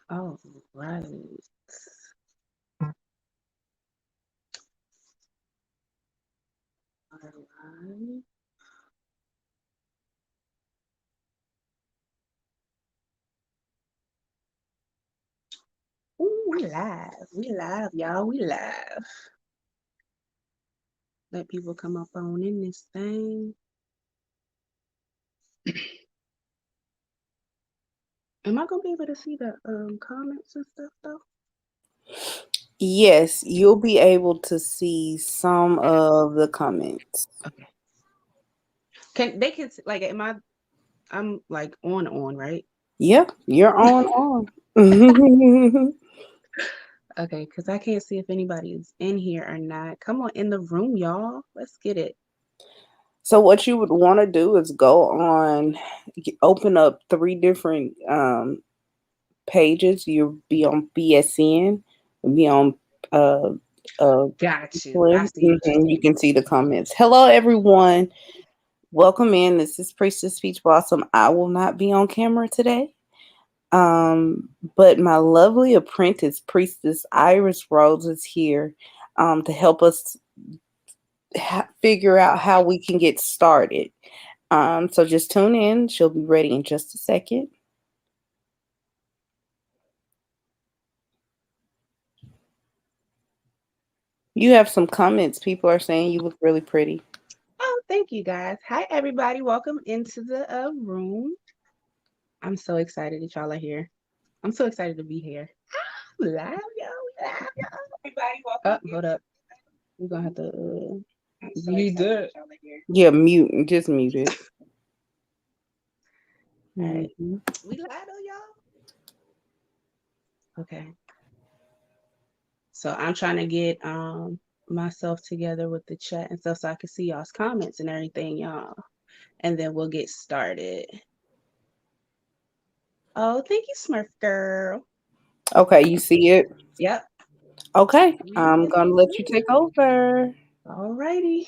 All right. All right. Ooh, we live. We live, y'all. We live. Let people come up on in this thing. Am I gonna be able to see the comments and stuff though? Yes, you'll be able to see some of the comments. Okay. Can they can like am I'm like on, right? Yep, you're on. Okay, because I can't see if anybody is in here or not. Come on in the room, y'all. Let's get it. So what you would want to do is go on, open up three different pages. You'll be on BSN, you'll be on uh uh Got you. I Flip. see what you're You saying. can see the comments. Hello everyone. Welcome in. This is Priestess Peach Blossom. I will not be on camera today. Um, but my lovely apprentice, Priestess Iris Rose, is here to help us figure out how we can get started. So just tune in. She'll be ready in just a second. You have some comments. People are saying you look really pretty. Oh, thank you guys. Hi everybody. Welcome into the room. I'm so excited that y'all are here. I'm so excited to be here. We live, y'all. We live, y'all. Everybody, welcome. Hold up. We're gonna have to leave that. Yeah, mute. Just mute it. All right. Hmm. We live though, y'all. Okay. So I'm trying to get myself together with the chat and stuff so I can see y'all's comments and everything, y'all. And then we'll get started. Oh, thank you, Smurf girl. Okay, you see it? Yep. Okay, We I'm in gonna the let you take room. over. All righty.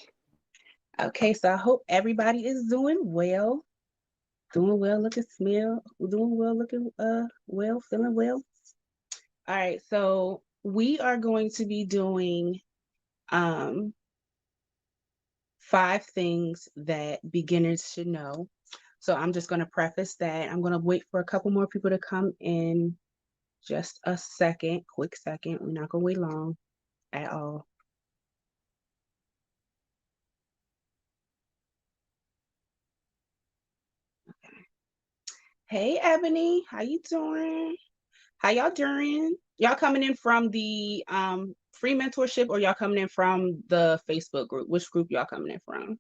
Okay, so I hope everybody is doing well, looking smell, doing well, looking well, feeling well. All right, so we are going to be doing um 5 things that beginners should know. So I'm just going to preface that. I'm going to wait for a couple more people to come in. Just a second, quick second. We're not going to wait long at all. Hey, Ebony, how you doing? How y'all doing? Y'all coming in from the free mentorship or y'all coming in from the Facebook group? Which group y'all coming in from?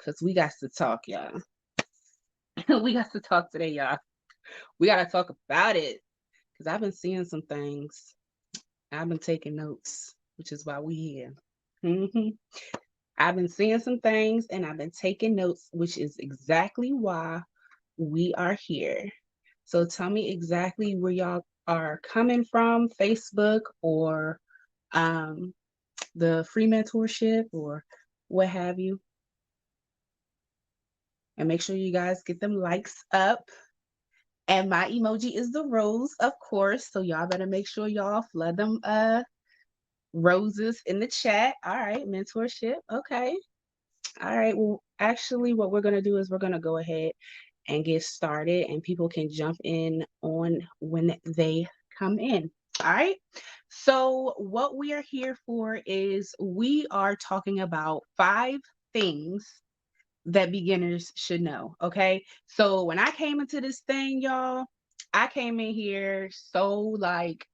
Cause we got to talk, y'all. We got to talk today, y'all. We got to talk about it. Cause I've been seeing some things. I've been taking notes, which is why we here. Mhm. I've been seeing some things and I've been taking notes, which is exactly why we are here. So tell me exactly where y'all are coming from, Facebook or um, the free mentorship or what have you. And make sure you guys get them likes up. And my emoji is the rose, of course. So y'all better make sure y'all flood them roses in the chat. All right, mentorship. Okay. All right. Well, actually, what we're gonna do is we're gonna go ahead and get started, and people can jump in on when they come in. All right. So, what we are here for is we are talking about 5 things that beginners should know. Okay. So, when I came into this thing, y'all, I came in here so like,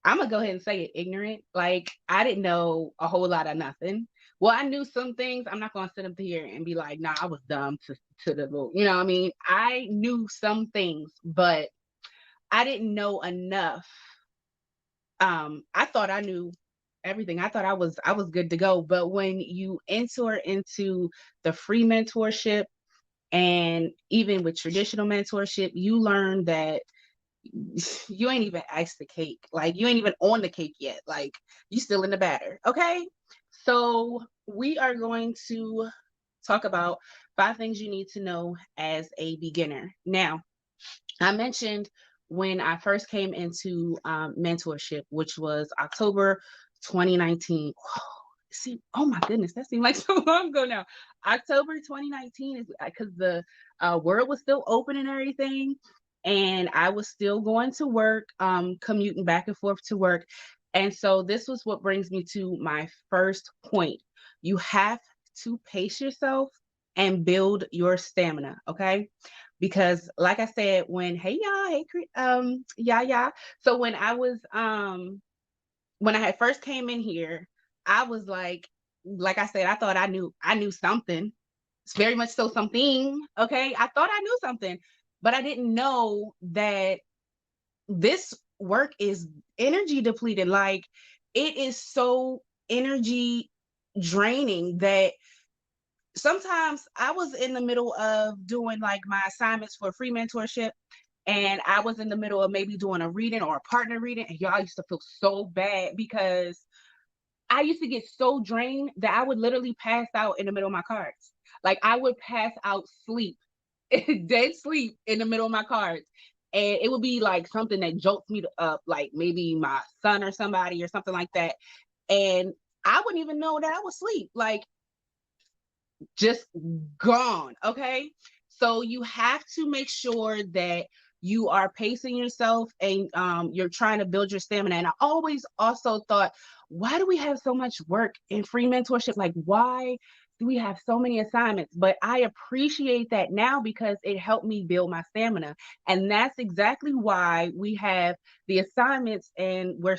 I'm gonna go ahead and say it ignorant. Like, I didn't know a whole lot of nothing. Well, I knew some things. I'm not gonna sit up here and be like, nah, I was dumb to the little, you know what I mean? I knew some things, but I didn't know enough. I thought I knew everything. I thought I was good to go. But when you enter into the free mentorship and even with traditional mentorship, you learn that you ain't even iced the cake. Like you ain't even on the cake yet. Like you still in the batter. Okay. So we are going to talk about 5 things you need to know as a beginner. Now, I mentioned when I first came into mentorship, which was October 2019. See, oh my goodness, that seemed like so long ago now. October 2019 is because the world was still open and everything, and I was still going to work, commuting back and forth to work. And so this was what brings me to my first point. You have to pace yourself and build your stamina, okay? Because like I said, when hey y'all, hey yeah. So when I had first came in here, I was like I said, I thought I knew something. It's very much so something, okay? I thought I knew something, but I didn't know that this work is energy depleted. Like it is so energy draining that sometimes I was in the middle of doing like my assignments for free mentorship, and I was in the middle of maybe doing a reading or a partner reading, and y'all used to feel so bad because I used to get so drained that I would literally pass out in the middle of my cards. Like I would pass out sleep, dead sleep in the middle of my cards. And it would be like something that jolts me up, like maybe my son or somebody or something like that. And I wouldn't even know that I was asleep. Like just gone. Okay. So you have to make sure that you are pacing yourself and you're trying to build your stamina. And I always also thought, why do we have so much work in free mentorship? Like, why do we have so many assignments? But I appreciate that now because it helped me build my stamina. And that's exactly why we have the assignments and where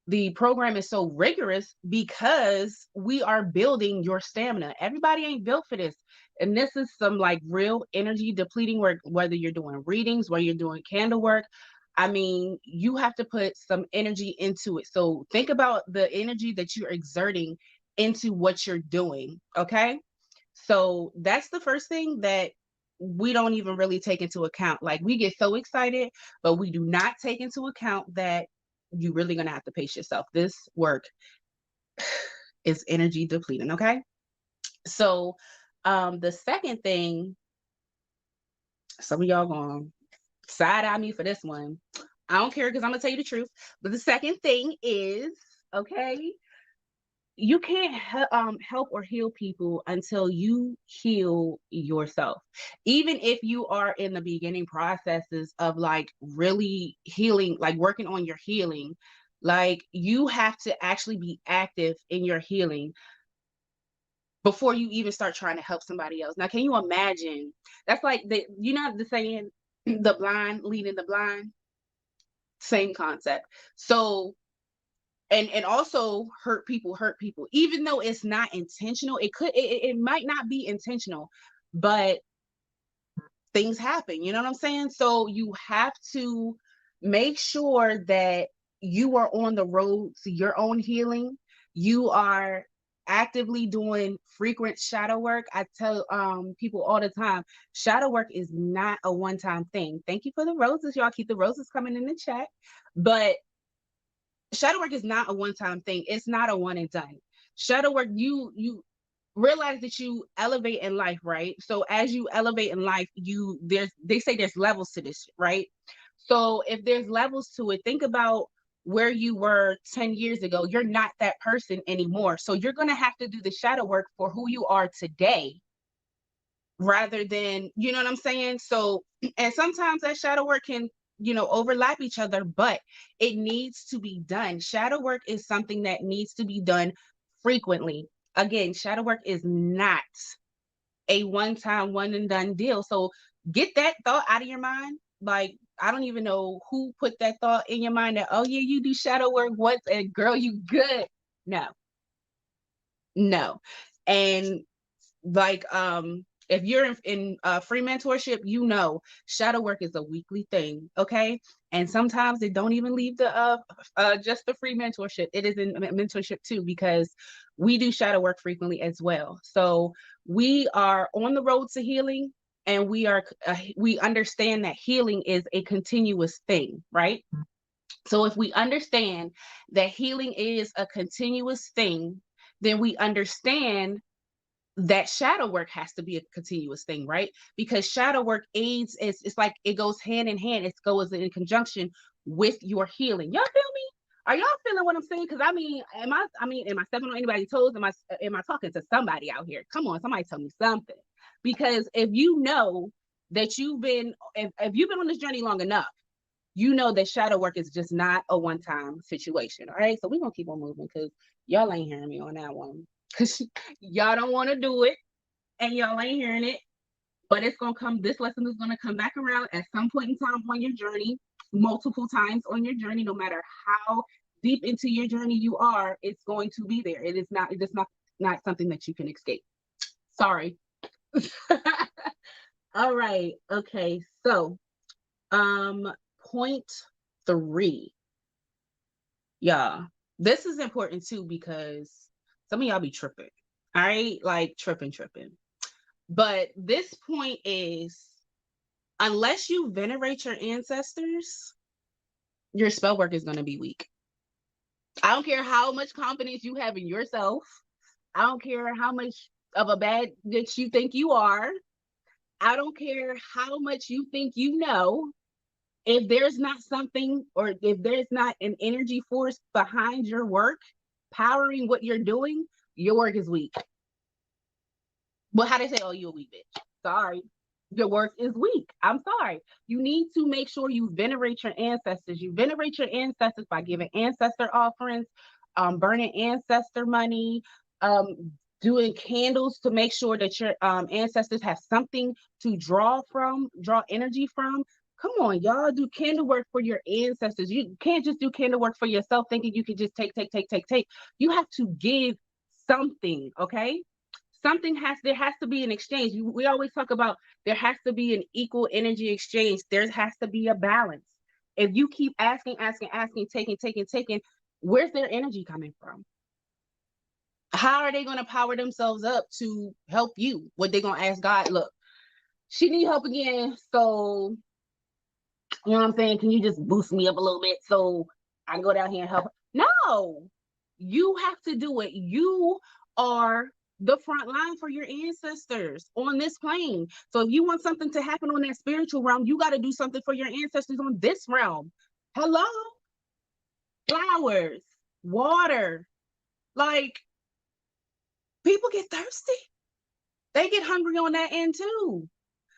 the program is so rigorous because we are building your stamina. Everybody ain't built for this. And this is some like real energy depleting work, whether you're doing readings, whether you're doing candle work. I mean, you have to put some energy into it. So think about the energy that you're exerting into what you're doing. Okay. So that's the first thing that we don't even really take into account. Like we get so excited, but we do not take into account that you're really gonna have to pace yourself. This work is energy depleting. Okay. So the second thing, some of y'all gonna side eye me for this one. I don't care because I'm gonna tell you the truth. But the second thing is, okay, you can't help or heal people until you heal yourself. Even if you are in the beginning processes of like really healing, like working on your healing, like you have to actually be active in your healing before you even start trying to help somebody else. Now, can you imagine? That's like you know the saying, the blind leading the blind. Same concept. So and also hurt people even though it's not intentional. It might not be intentional, but things happen, you know what I'm saying? So you have to make sure that you are on the road to your own healing. You are actively doing frequent shadow work. I tell people all the time, shadow work is not a one-time thing. Thank you for the roses, y'all. Keep the roses coming in the chat. But shadow work is not a one-time thing. It's not a one and done. Shadow work, you realize that you elevate in life, right? So as you elevate in life, they say there's levels to this, right? So if there's levels to it, think about where you were 10 years ago. You're not that person anymore. So you're going to have to do the shadow work for who you are today rather than, you know what I'm saying? So, and sometimes that shadow work can, overlap each other, but it needs to be done. Shadow work is something that needs to be done frequently. Again, shadow work is not a one time, one and done deal. So get that thought out of your mind. Like, I don't even know who put that thought in your mind that, oh, yeah, you do shadow work once and girl, you good. No, no. And like if you're in free mentorship, shadow work is a weekly thing, okay? And sometimes it don't even leave the just the free mentorship. It is in mentorship too, because we do shadow work frequently as well. So we are on the road to healing, and we understand that healing is a continuous thing, right? So if we understand that healing is a continuous thing, then we understand that shadow work has to be a continuous thing, right? Because shadow work aids, it's like it goes hand in hand, it goes in conjunction with your healing. Y'all feel me? Are y'all feeling what I'm saying? Because am I stepping on anybody's toes? Am I talking to somebody out here? Come on, somebody tell me something. Because if you know that if you've been on this journey long enough, you know that shadow work is just not a one-time situation. All right. So we're gonna keep on moving because y'all ain't hearing me on that one. Cause y'all don't want to do it and y'all ain't hearing it. But it's gonna come, this lesson is gonna come back around at some point in time on your journey, multiple times on your journey, no matter how deep into your journey you are, it's going to be there. It is not something that you can escape. Sorry. All right. Okay. So um point three. Yeah. This is important too because some of y'all be tripping. All right, like tripping. But this point is, unless you venerate your ancestors, your spell work is going to be weak. I don't care how much confidence you have in yourself. I don't care how much of a bad that you think you are. I don't care how much you think you know. If there's not something, or if there's not an energy force behind your work, powering what you're doing, your work is weak. But how they say, oh, you a weak bitch. Sorry. Your work is weak. I'm sorry. You need to make sure you venerate your ancestors. You venerate your ancestors by giving ancestor offerings, burning ancestor money, um, doing candles to make sure that your ancestors have something to draw energy from. Come on, y'all, do candle work for your ancestors. You can't just do candle work for yourself thinking you can just take. You have to give something, okay? There has to be an exchange. We always talk about there has to be an equal energy exchange. There has to be a balance. If you keep asking, taking, where's their energy coming from? How are they going to power themselves up to help you? What they going to ask God? Look, she need help again, so you know what I'm saying? Can you just boost me up a little bit so I can go down here and help? No, you have to do it. You are the front line for your ancestors on this plane. So if you want something to happen on that spiritual realm, you got to do something for your ancestors on this realm. Hello? Flowers, water. Like, people get thirsty. They get hungry on that end too.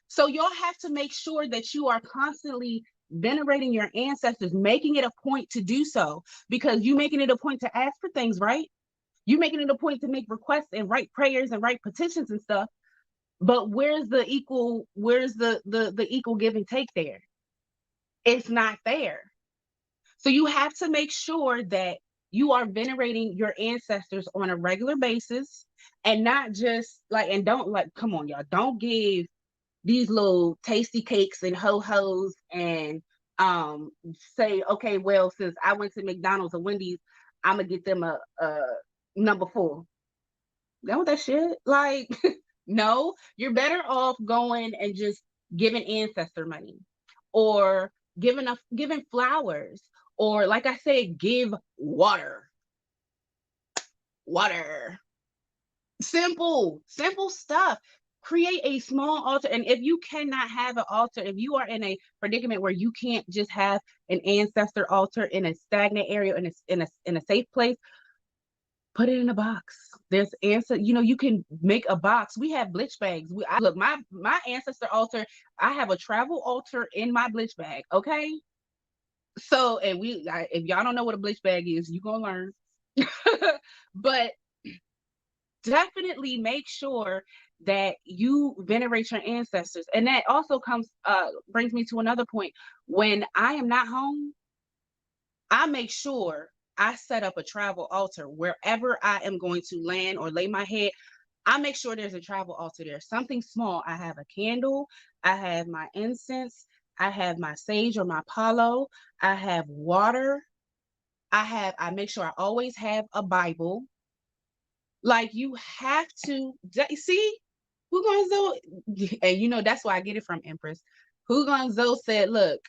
So y'all have to make sure that you are constantly venerating your ancestors, making it a point to do so, because you making it a point to ask for things, right? You making it a point to make requests and write prayers and write petitions and stuff. But where's the equal give and take there? It's not there. So you have to make sure that you are venerating your ancestors on a regular basis, and not just like, and don't, like, come on, y'all, don't give these little tasty cakes and ho-hos and say, okay, well, since I went to McDonald's or Wendy's, I'm gonna get them a number 4. That what that shit? Like, no, you're better off going and just giving ancestor money, or giving flowers, or like I said, give water. Water. Simple stuff. Create a small altar. And if you cannot have an altar, if you are in a predicament where you can't just have an ancestor altar in a stagnant area, in a safe place, put it in a box. There's answer, you can make a box. We have bleach bags. Look, my ancestor altar, I have a travel altar in my bleach bag. Okay. So, and if y'all don't know what a bleach bag is, you gonna learn. But definitely make sure that you venerate your ancestors. And that also brings me to another point. When I am not home, I make sure I set up a travel altar wherever I am going to land or lay my head. I make sure there's a travel altar there, something small. I have a candle, I have my incense, I have my sage or my palo, I have water, I make sure I always have a Bible. Like, you have to see who Gonzo, and that's why I get it from Empress. Who Gonzo said, look,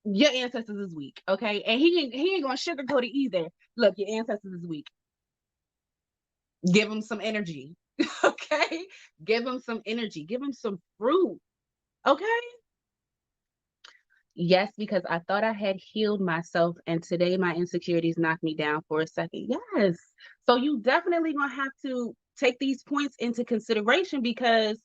your ancestors is weak, okay? And he ain't gonna sugarcoat it either. Look, your ancestors is weak. Give them some energy. Okay, give them some energy, give them some fruit. Okay. Yes, because I thought I had healed myself, and today my insecurities knocked me down for a second. Yes. So you definitely gonna have to take these points into consideration, because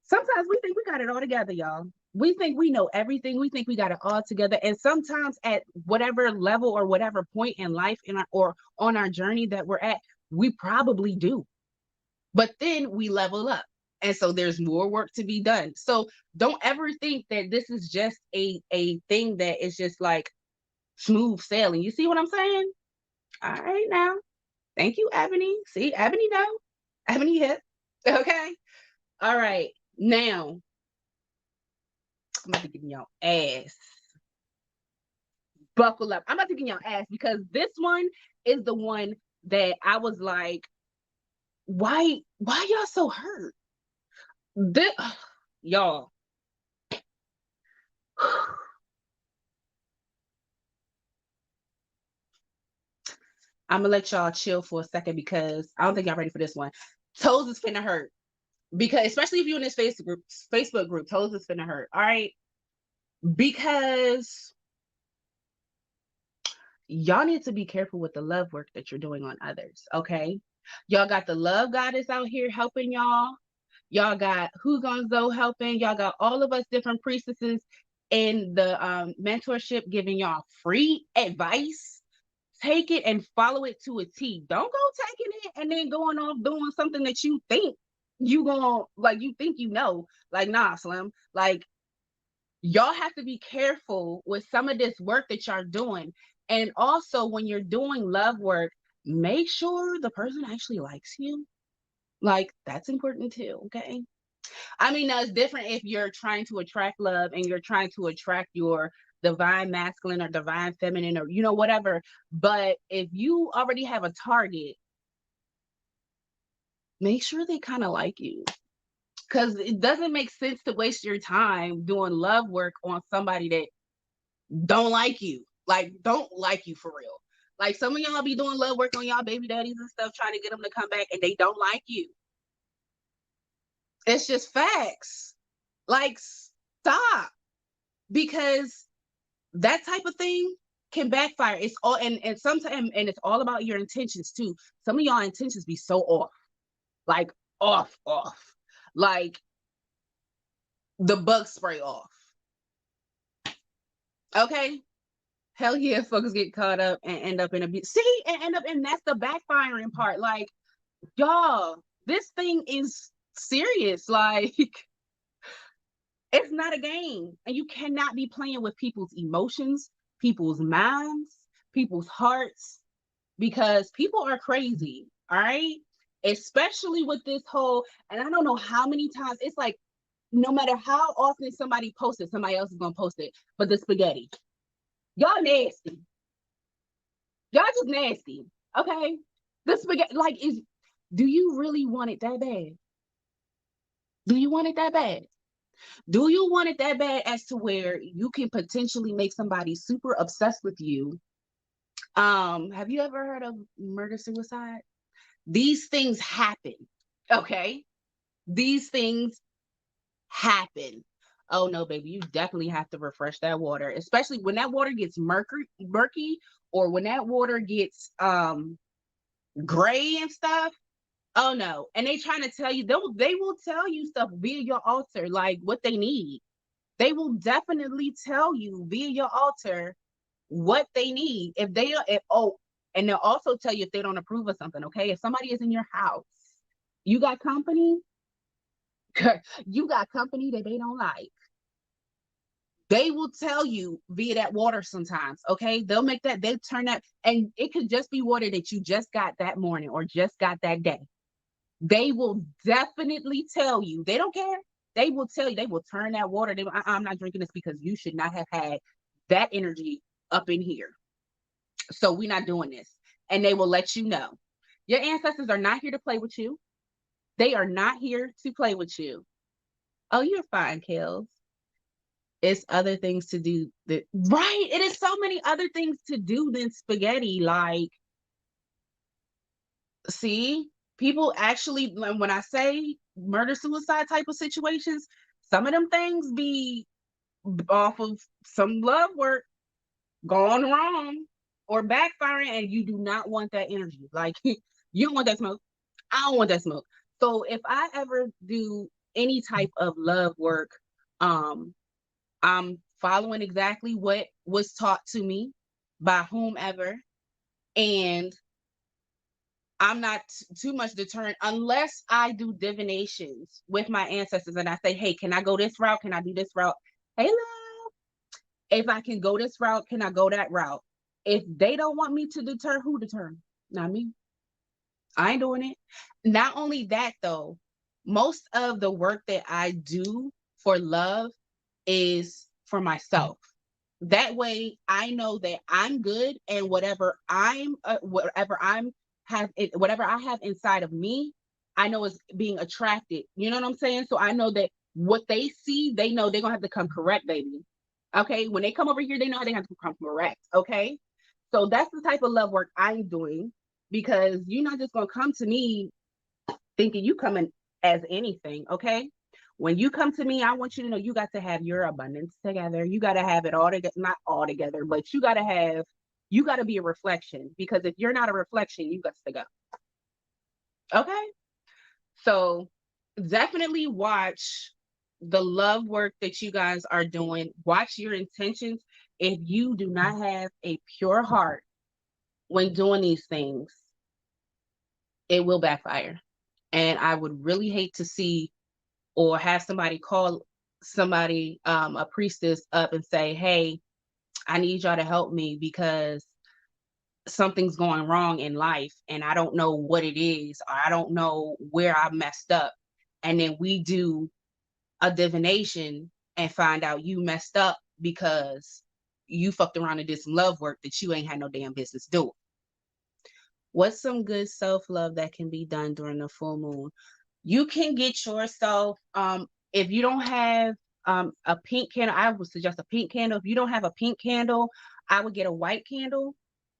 sometimes we think we got it all together, y'all. We think we know everything. We think we got it all together. And sometimes at whatever level or whatever point in life or on our journey that we're at, we probably do. But then we level up. And so there's more work to be done. So don't ever think that this is just a thing that is just like smooth sailing. You see what I'm saying? All right now. Thank you, Ebony. See, Ebony know. Ebony hip. Okay. All right. Now I'm about to give y'all ass. Buckle up. I'm about to give y'all ass, because this one is the one that I was like, why y'all so hurt? This, y'all. I'm gonna let y'all chill for a second, because I don't think y'all ready for this one. Toes is finna hurt, because especially if you're in this Facebook group, toes is finna hurt. All right, because y'all need to be careful with the love work that you're doing on others. Okay, y'all got the love goddess out here helping y'all. Y'all got Who Gonzo helping. Y'all got all of us different priestesses in the mentorship giving y'all free advice. Take it and follow it to a T. Don't go taking it and then going off doing something that you think you gonna, like, you think you know. Like, nah, Slim. Like, y'all have to be careful with some of this work that y'all doing. And also, when you're doing love work, make sure the person actually likes you. Like, that's important too, okay? I mean, now it's different if you're trying to attract love and you're trying to attract your divine masculine or divine feminine, or, whatever. But if you already have a target, make sure they kind of like you. Because it doesn't make sense to waste your time doing love work on somebody that don't like you. Like, don't like you for real. Like, some of y'all be doing love work on y'all baby daddies and stuff, trying to get them to come back, and they don't like you. It's just facts. Like, stop. Because that type of thing can backfire. It's all, and sometimes, and it's all about your intentions too. Some of y'all intentions be so off. Like, off. Like the bug spray off. Okay. Hell yeah, folks get caught up and end up in a see, and end up, and that's the backfiring part. Like, y'all, this thing is serious. Like, it's not a game. And you cannot be playing with people's emotions, people's minds, people's hearts, because people are crazy. All right. Especially with this whole, and I don't know how many times it's like, no matter how often somebody posts it, somebody else is gonna post it. But the spaghetti, y'all nasty. Y'all just nasty. Okay. The spaghetti, like, do you really want it that bad? Do you want it that bad? Do you want it that bad as to where you can potentially make somebody super obsessed with you? Have you ever heard of murder suicide? These things happen. Okay. These things happen. Oh no, baby, you definitely have to refresh that water, especially when that water gets murky, or when that water gets gray and stuff. Oh no. And they trying to tell you, they will tell you stuff via your altar, like what they need. They will definitely tell you via your altar what they need. And they'll also tell you if they don't approve of something. Okay. If somebody is in your house, you got company, you got company that they don't like. They will tell you via that water sometimes. Okay. They turn that, and it could just be water that you just got that morning or just got that day. They will definitely tell you. They don't care. They will tell you. They will turn that water. I'm not drinking this because you should not have had that energy up in here. So we're not doing this. And they will let you know. Your ancestors are not here to play with you. They are not here to play with you. Oh, you're fine, Kels. It's other things to do. Right. It is so many other things to do than spaghetti. Like, see? People actually, when I say murder suicide type of situations, some of them things be off of some love work gone wrong or backfiring, and you do not want that energy. Like, you don't want that smoke. I don't want that smoke. So if I ever do any type of love work, um, I'm following exactly what was taught to me by whomever, and I'm not too much deterred unless I do divinations with my ancestors and I say, hey, can I go this route? Can I do this route? Hey, love, if I can go this route, can I go that route? If they don't want me to deter, who deter? Not me. I ain't doing it. Not only that, though, most of the work that I do for love is for myself. That way I know that I'm good, and whatever I have inside of me, I know is being attracted. You know what I'm saying? So I know that what they see, they know they're gonna have to come correct, baby. Okay, when they come over here, they know they have to come correct. Okay, so that's the type of love work I'm doing, because you're not just gonna come to me thinking you coming as anything. Okay, when you come to me, I want you to know you got to have your abundance together. You got to have it all together, not all together, but you got to be a reflection, because if you're not a reflection, you got to go. Okay, so definitely watch the love work that you guys are doing. Watch your intentions. If you do not have a pure heart when doing these things, it will backfire. And I would really hate to see or have somebody call somebody, a priestess, up and say, hey, I need y'all to help me because something's going wrong in life and I don't know what it is, or I don't know where I messed up. And then we do a divination and find out you messed up because you fucked around and did some love work that you ain't had no damn business doing. What's some good self-love that can be done during the full moon? You can get yourself, if you don't have a pink candle, I would suggest a pink candle. If you don't have a pink candle, I would get a white candle,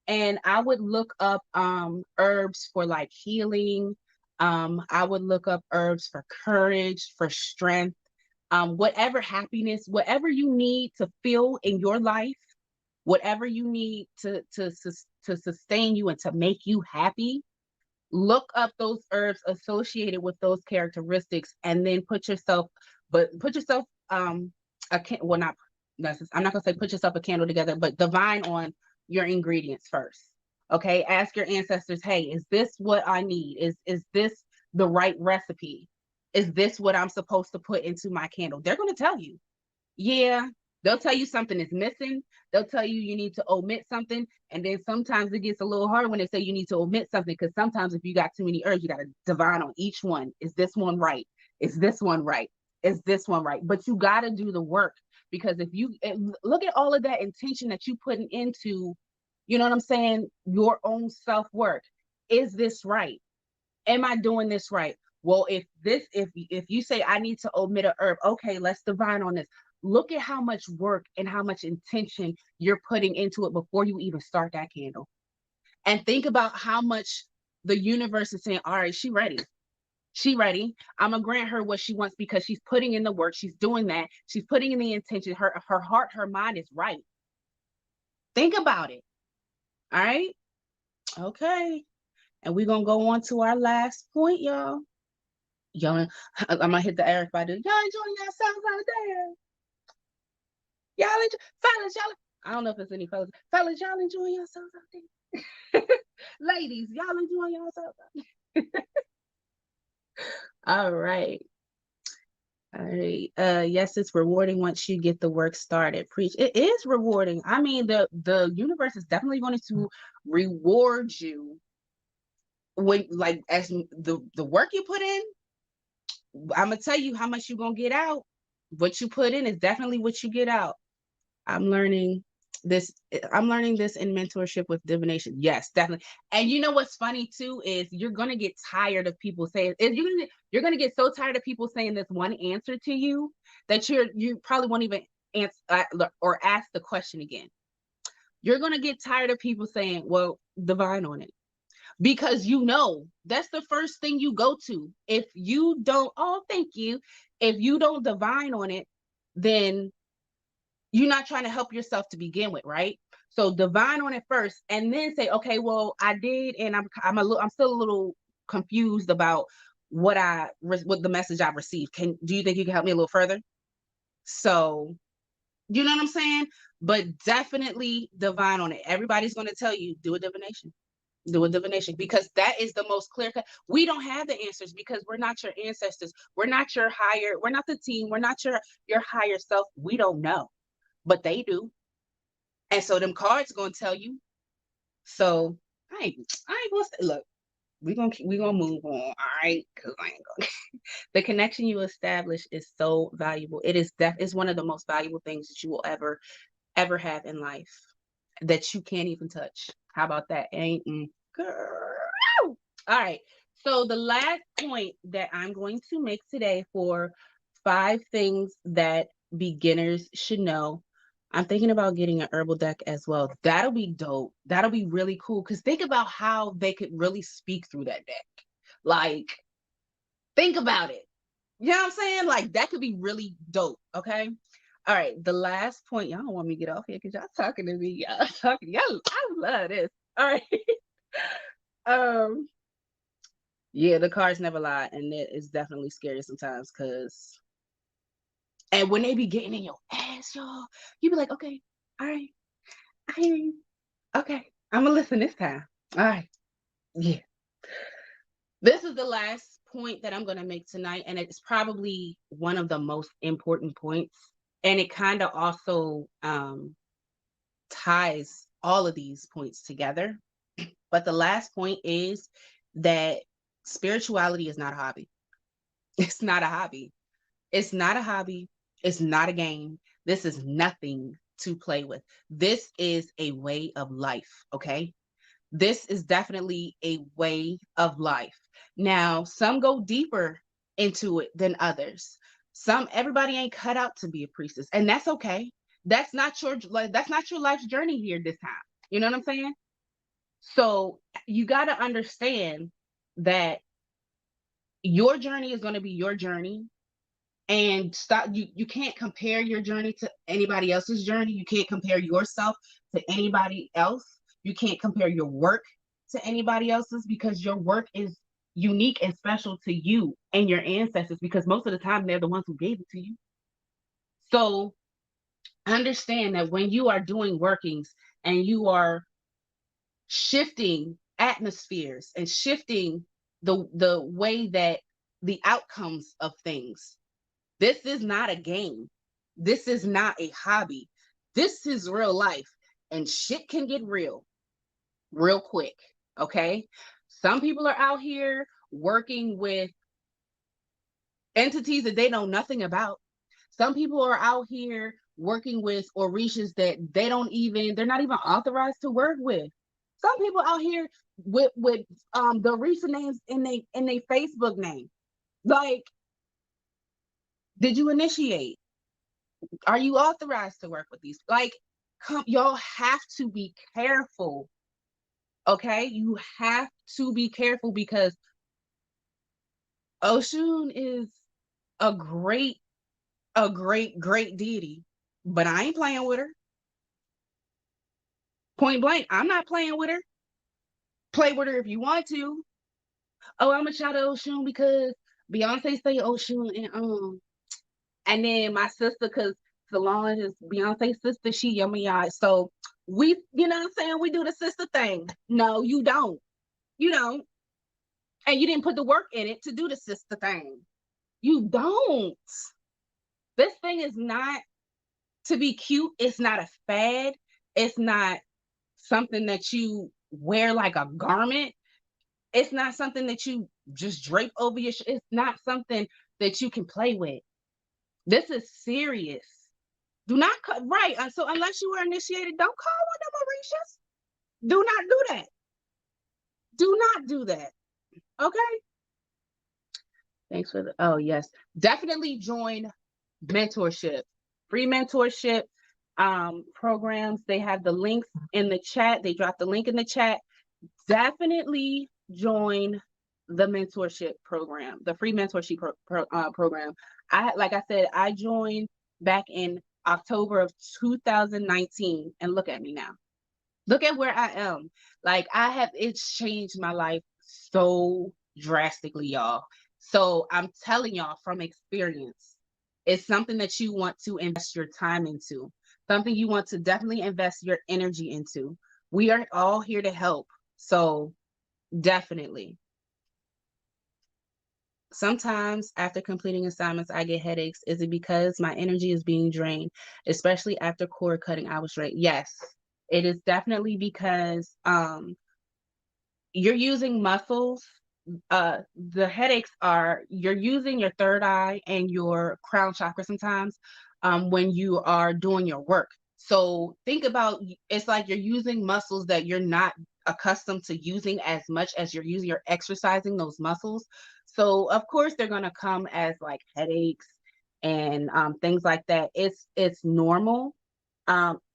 and I would look up herbs for like healing. I would look up herbs for courage, for strength, whatever happiness, whatever you need to feel in your life, whatever you need to sustain you and to make you happy. Look up those herbs associated with those characteristics, and then put yourself a can well not I'm not gonna say put yourself a candle together, but divine on your ingredients first. Okay, ask your ancestors, hey, is this what I need? Is this the right recipe? Is this what I'm supposed to put into my candle? They're gonna tell you. Yeah, they'll tell you something is missing. They'll tell you you need to omit something. And then sometimes it gets a little hard when they say you need to omit something, because sometimes if you got too many herbs, you got to divine on each one. Is this one right? Is this one right? Is this one right? But you got to do the work, because if you look at all of that intention that you putting into, you know what I'm saying, your own self work. Is this right? Am I doing this right? Well, if you say I need to omit a herb, okay, let's divine on this. Look at how much work and how much intention you're putting into it before you even start that candle. And think about how much the universe is saying, all right, she ready. She ready. I'm gonna grant her what she wants, because she's putting in the work. She's doing that. She's putting in the intention. Her heart, her mind is right. Think about it. All right. Okay. And we're gonna go on to our last point, y'all. Y'all, I'm gonna hit the Eric by the y'all enjoying yourselves out there. Y'all enjoy, fellas, y'all. I don't know if there's any fellas. Fellas, y'all enjoying yourselves out there. Ladies, y'all enjoying yourselves out there. All right. All right. Yes, it's rewarding once you get the work started. Preach. It is rewarding. I mean, the universe is definitely going to reward you when, like, as the work you put in. I'm gonna tell you how much you're gonna get out. What you put in is definitely what you get out. I'm learning this. I'm learning this in mentorship with divination. Yes, definitely. And you know what's funny too is you're gonna get tired of people saying. You're gonna get so tired of people saying this one answer to you that you probably won't even answer or ask the question again. You're gonna get tired of people saying, "Well, divine on it." because you know that's the first thing you go to. If you don't, oh, thank you. If you don't divine on it, then you're not trying to help yourself to begin with, right? So divine on it first, and then say, okay, well, I did, and I'm still a little confused about what the message I've received. Do you think you can help me a little further? So you know what I'm saying? But definitely divine on it. Everybody's going to tell you do a divination. Do a divination, because that is the most clear cut. We don't have the answers because we're not your ancestors. We're not your higher, we're not the team, we're not your higher self. We don't know, but they do. And so them cards gonna tell you. So I ain't gonna say, look, we gonna move on, all right? Because I ain't gonna. The connection you establish is so valuable. It's one of the most valuable things that you will ever have in life that you can't even touch. How about that? Ain't girl. All right. So the last point that I'm going to make today for 5 things that beginners should know. I'm thinking about getting an herbal deck as well. That'll be dope. That'll be really cool. Because think about how they could really speak through that deck. Like, think about it. You know what I'm saying? Like, that could be really dope. Okay. All right. The last point, y'all don't want me to get off here because y'all talking to me. Y'all talking. Y'all, I love this. All right. um, yeah, the cards never lie, and it is definitely scary sometimes because, and when they be getting in your ass, y'all, you be like, okay, all right, I hear you. Okay, I'm gonna listen this time. All right, yeah. This is the last point that I'm gonna make tonight, and it's probably one of the most important points, and it kind of also ties all of these points together. But the last point is that spirituality is not a hobby. It's not a hobby. It's not a hobby. It's not a game. This is nothing to play with. This is a way of life. Okay. This is definitely a way of life. Now, some go deeper into it than others. Everybody ain't cut out to be a priestess, and that's okay. That's not your life's journey here this time. You know what I'm saying? So you got to understand that your journey is going to be your journey, and stop. You can't compare your journey to anybody else's journey. You can't compare yourself to anybody else. You can't compare your work to anybody else's, because your work is unique and special to you and your ancestors, because most of the time they're the ones who gave it to you. So understand that when you are doing workings and you are shifting atmospheres and shifting the way that the outcomes of things, this is not a game. This is not a hobby. This is real life. And shit can get real quick. Okay. Some people are out here working with entities that they know nothing about. Some people are out here working with orishas that they're not even authorized to work with. Some people out here with the orisha names in they Facebook name. Like, did you initiate? Are you authorized to work with these? Like, y'all have to be careful. Okay, you have to be careful, because Oshun is a great deity, but I ain't playing with her. Point blank, I'm not playing with her. Play with her if you want to. Oh, I'm a shout out Oshun because Beyonce say Oshun, and then my sister, because Solange is Beyonce's sister, she yummy eyed. So we, you know what I'm saying? We do the sister thing. No, you don't. You don't. And you didn't put the work in it to do the sister thing. You don't. This thing is not to be cute. It's not a fad. It's not something that you wear like a garment. It's not something that you just drape over your. It's not something that you can play with. This is serious. Do not cut right. So unless you were initiated, don't call one of Mauritius. Do not do that. Do not do that. Okay. Thanks for the. Oh yes, definitely join mentorship, free mentorship programs. They have the links in the chat. They dropped the link in the chat. definitely join the mentorship program, the free mentorship program. Like I said, I joined back in October of 2019, and look at me now. Look at where I am. Like it's changed my life so drastically, y'all. So I'm telling y'all from experience, it's something that you want to invest your time into, something you want to definitely invest your energy into. We are all here to help. So definitely. Sometimes after completing assignments, I get headaches. Is it because my energy is being drained, especially after cord cutting? I was drained. Yes, it is definitely because you're using muscles. The headaches are you're using your third eye and your crown chakra sometimes when you are doing your work. So think about, it's like you're using muscles that you're not accustomed to using as much as you're exercising those muscles. So of course they're gonna come as like headaches and things like that. It's normal,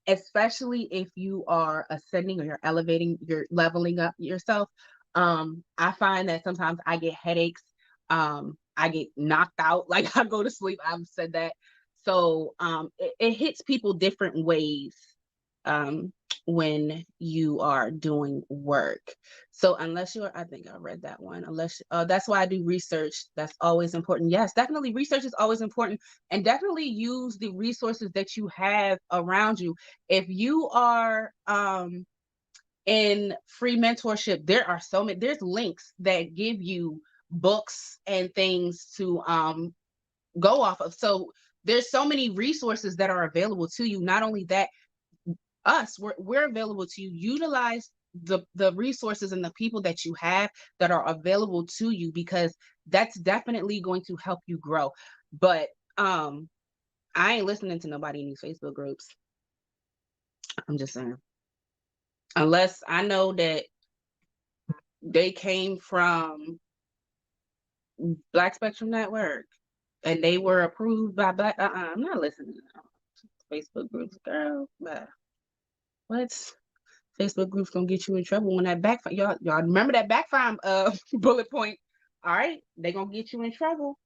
especially if you are ascending or you're elevating, you're leveling up yourself. I find that sometimes I get headaches. I get knocked out, like I go to sleep. I've said that. So it hits people different ways um, when you are doing work. So unless you're, I think I read that one. Unless that's why I do research. That's always important. Yes, definitely research is always important, and definitely use the resources that you have around you. If you are in free mentorship, there are so many, there's links that give you books and things to go off of. So there's so many resources that are available to you. Not only that, we're available to you. Utilize the resources and the people that you have that are available to you, because that's definitely going to help you grow. But I ain't listening to nobody in these Facebook groups. I'm just saying, unless I know that they came from Black Spectrum Network and they were approved by Black. I'm not listening to Facebook groups, girl. But what? Facebook groups gonna get you in trouble when that backfire. Y'all remember that backfire bullet point? All right, they gonna get you in trouble.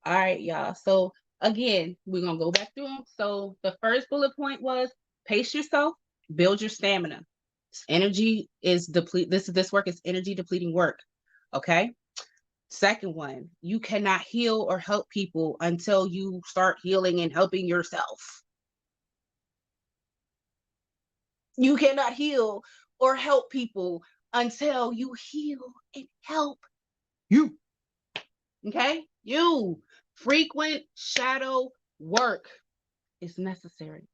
All right, y'all. So again, we're gonna go back through them. So the first bullet point was pace yourself, build your stamina. Energy is deplete. This work is energy depleting work. Okay. Second one, you cannot heal or help people until you start healing and helping yourself. You cannot heal or help people until you heal and help you. Okay? You. Frequent shadow work is necessary,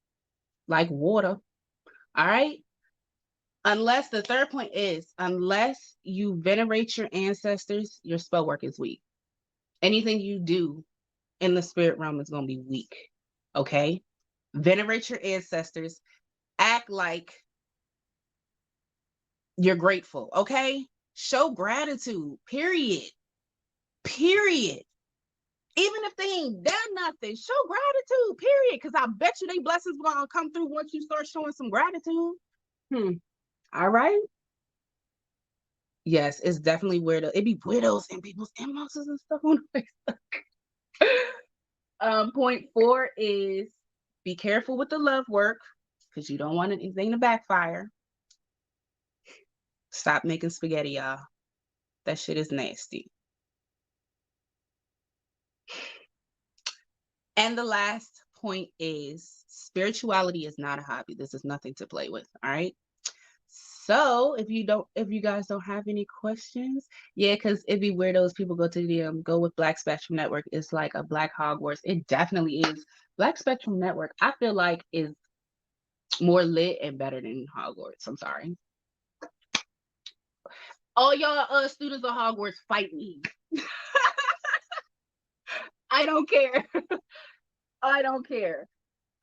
like water. All right? Unless the third point is, unless you venerate your ancestors, your spell work is weak. Anything you do in the spirit realm is going to be weak. Okay? Venerate your ancestors. Act like you're grateful. Okay? Show gratitude. Period. Period. Even if they ain't done nothing, show gratitude. Period. Because I bet you they blessings gonna come through once you start showing some gratitude. All right. Yes, it's definitely weird. It be widows and people's inboxes and stuff on Facebook. Point four is be careful with the love work because you don't want anything to backfire. Stop making spaghetti, y'all. That shit is nasty. And the last point is spirituality is not a hobby. This is nothing to play with. All right. So if you guys don't have any questions, yeah, because it'd be weirdos. People go to the go with Black Spectrum Network. It's like a Black Hogwarts. It definitely is. Black Spectrum Network, I feel like, is more lit and better than Hogwarts. I'm sorry. All y'all students of Hogwarts, fight me. I don't care. I don't care.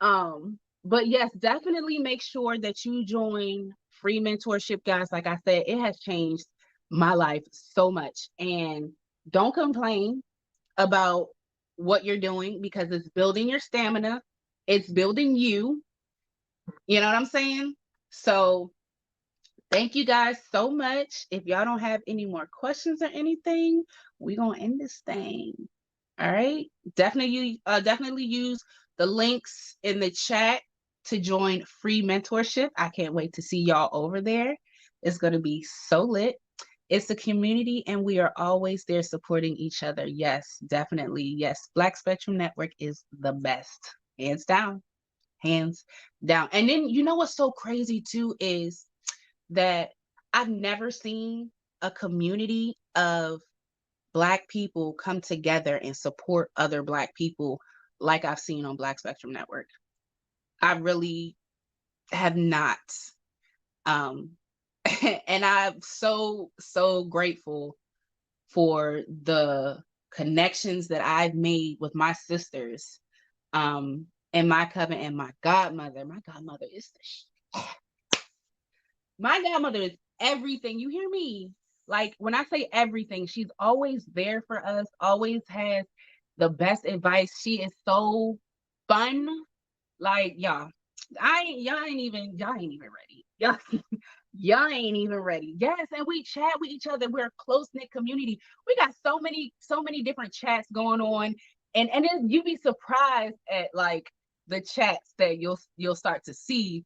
But yes, definitely make sure that you join free mentorship, guys. Like I said, it has changed my life so much. And don't complain about what you're doing because it's building your stamina, it's building you. You know what I'm saying? So Thank you guys so much. If y'all don't have any more questions or anything, we gonna end this thing. All right. Definitely use the links in the chat to join free mentorship. I can't wait to see y'all over there. It's gonna be so lit. It's a community and we are always there supporting each other. Yes, definitely. Yes. Black Spectrum Network is the best. Hands down. Hands down. And then you know what's so crazy too is that I've never seen a community of Black people come together and support other Black people like I've seen on Black Spectrum Network. I really have not. Um, and I'm so grateful for the connections that I've made with my sisters, and my coven and my godmother. My godmother is my godmother is everything. You hear me? Like when I say everything, she's always there for us, always has the best advice. She is so fun. Like, y'all ain't even ready. Y'all ain't even ready. Yes, and we chat with each other. We're a close-knit community. We got so many different chats going on. And then you'd be surprised at like the chats that you'll start to see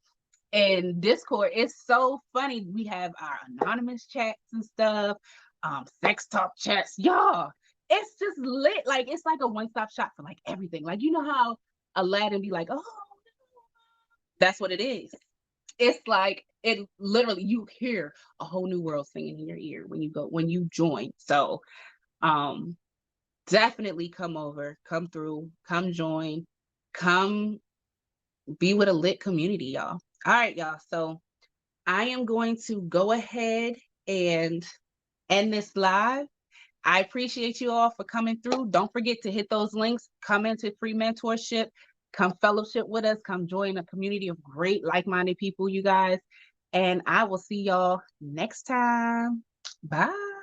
in Discord. It's so funny. We have our anonymous chats and stuff, sex talk chats. Y'all, it's just lit. Like it's like a one-stop shop for like everything. Like you know how Aladdin be like, oh, that's what it is. It's like it literally you hear a whole new world singing in your ear when you join. So um definitely come over, come through, come join, come be with a lit community, y'all. All right, y'all. So I am going to go ahead and end this live. I appreciate you all for coming through. Don't forget to hit those links, come into free mentorship, come fellowship with us, come join a community of great like-minded people, you guys. And I will see y'all next time. Bye.